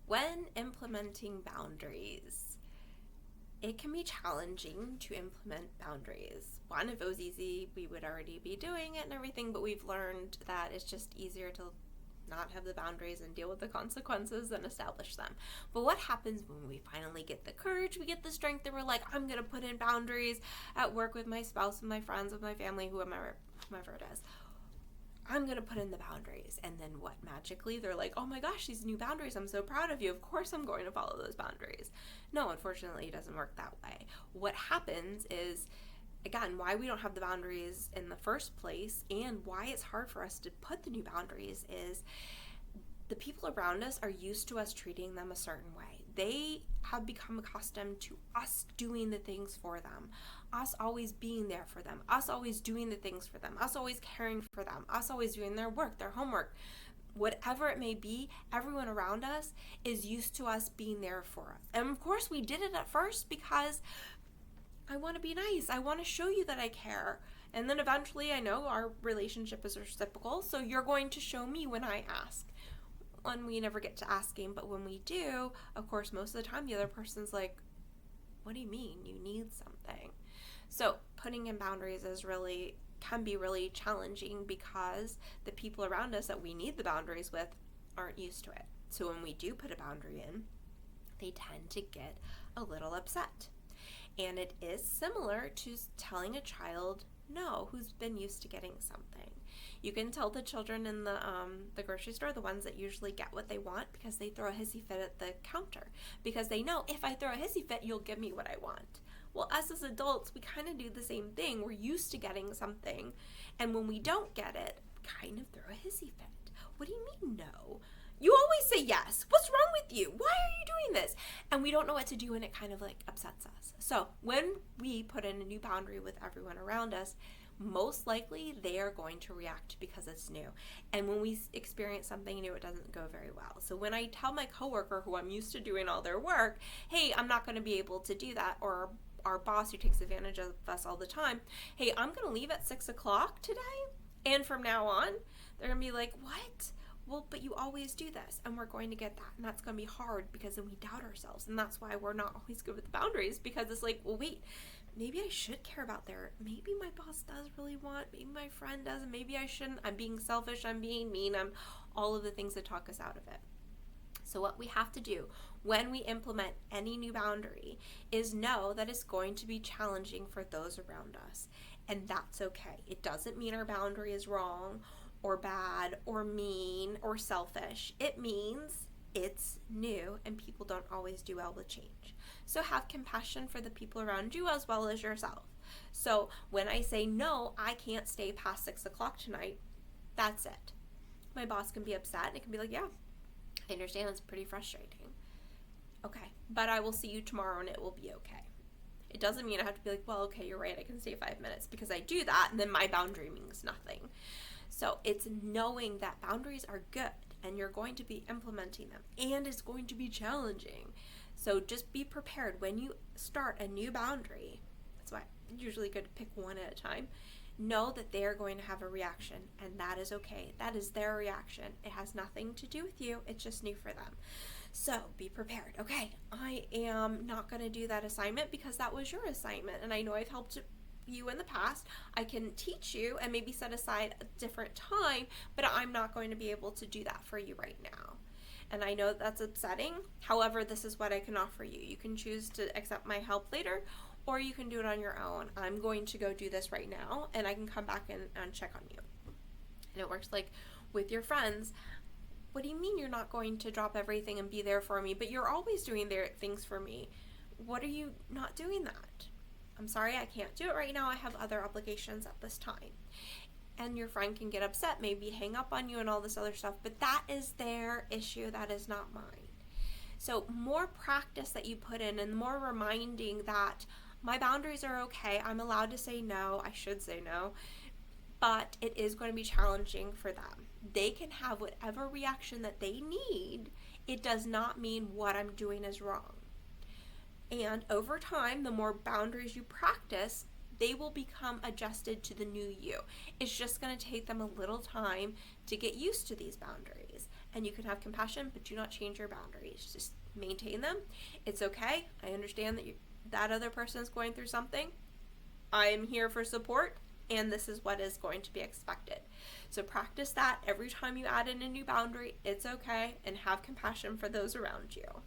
When implementing boundaries, it can be challenging to implement boundaries. One, if it was easy, we would already be doing it and everything, but we've learned that it's just easier to not have the boundaries and deal with the consequences than establish them. But what happens when we finally get the courage, we get the strength, and we're like, I'm going to put in boundaries at work with my spouse, with my friends, with my family, whomever it is. I'm going to put in the boundaries. And then what? Magically, they're like, oh my gosh, these new boundaries. I'm so proud of you. Of course I'm going to follow those boundaries. No, unfortunately, it doesn't work that way. What happens is, again, why we don't have the boundaries in the first place and why it's hard for us to put the new boundaries is the people around us are used to us treating them a certain way. They have become accustomed to us doing the things for them, us always being there for them, us always doing the things for them, us always caring for them, us always doing their work, their homework. Whatever it may be, everyone around us is used to us being there for us. And of course, we did it at first because I want to be nice. I want to show you that I care. And then eventually, I know our relationship is reciprocal, so you're going to show me when I ask. When we never get to asking, but when we do, of course, most of the time the other person's like, what do you mean? You need something. So putting in boundaries can be really challenging because the people around us that we need the boundaries with aren't used to it. So when we do put a boundary in, they tend to get a little upset. And it is similar to telling a child no who's been used to getting something. You can tell the children in the grocery store, the ones that usually get what they want, because they throw a hissy fit at the counter. Because they know, if I throw a hissy fit, you'll give me what I want. Well, us as adults, we kind of do the same thing. We're used to getting something. And when we don't get it, we kind of throw a hissy fit. What do you mean, no? You always say yes. What's wrong with you? Why are you doing this? And we don't know what to do, and it kind of like upsets us. So when we put in a new boundary with everyone around us, most likely they are going to react because it's new. And when we experience something new, it doesn't go very well. So when I tell my coworker, who I'm used to doing all their work, hey, I'm not going to be able to do that, or our boss who takes advantage of us all the time, hey, I'm going to leave at 6 o'clock today, and from now on, they're going to be like, what? Well, but you always do this, and we're going to get that, and that's going to be hard because then we doubt ourselves, and that's why we're not always good with the boundaries, because it's like, well, wait, maybe I should care about maybe my boss does really want, maybe my friend doesn't, maybe I shouldn't, I'm being selfish, I'm being mean, I'm all of the things that talk us out of it. So what we have to do when we implement any new boundary is know that it's going to be challenging for those around us, and that's okay. It doesn't mean our boundary is wrong or bad or mean or selfish. It means it's new and people don't always do well with change. So have compassion for the people around you as well as yourself. So when I say, no, I can't stay past 6 o'clock tonight, that's it. My boss can be upset and it can be like, yeah, I understand, it's pretty frustrating. Okay, but I will see you tomorrow and it will be okay. It doesn't mean I have to be like, well, okay, you're right, I can stay 5 minutes, because I do that and then my boundary means nothing. So it's knowing that boundaries are good and you're going to be implementing them, and it's going to be challenging. So just be prepared when you start a new boundary. That's why it's usually good to pick one at a time. Know that they're going to have a reaction, and that is okay. That is their reaction. It has nothing to do with you. It's just new for them. So be prepared. Okay, I am not going to do that assignment because that was your assignment, and I know I've helped you in the past. I can teach you and maybe set aside a different time, but I'm not going to be able to do that for you right now. And I know that's upsetting. However, this is what I can offer you. You can choose to accept my help later, or you can do it on your own. I'm going to go do this right now, and I can come back and check on you. And it works like with your friends. What do you mean you're not going to drop everything and be there for me, but you're always doing their things for me? What are you not doing that? I'm sorry, I can't do it right now. I have other obligations at this time. And your friend can get upset, maybe hang up on you and all this other stuff, but that is their issue. That is not mine. So more practice that you put in, and more reminding that my boundaries are okay. I'm allowed to say no. I should say no. But it is going to be challenging for them. They can have whatever reaction that they need. It does not mean what I'm doing is wrong. And over time, the more boundaries you practice, they will become adjusted to the new you. It's just going to take them a little time to get used to these boundaries. and you can have compassion, but do not change your boundaries. Just maintain them. It's okay. I understand that that other person is going through something. I am here for support, and this is what is going to be expected. So practice that every time you add in a new boundary. It's okay, and have compassion for those around you.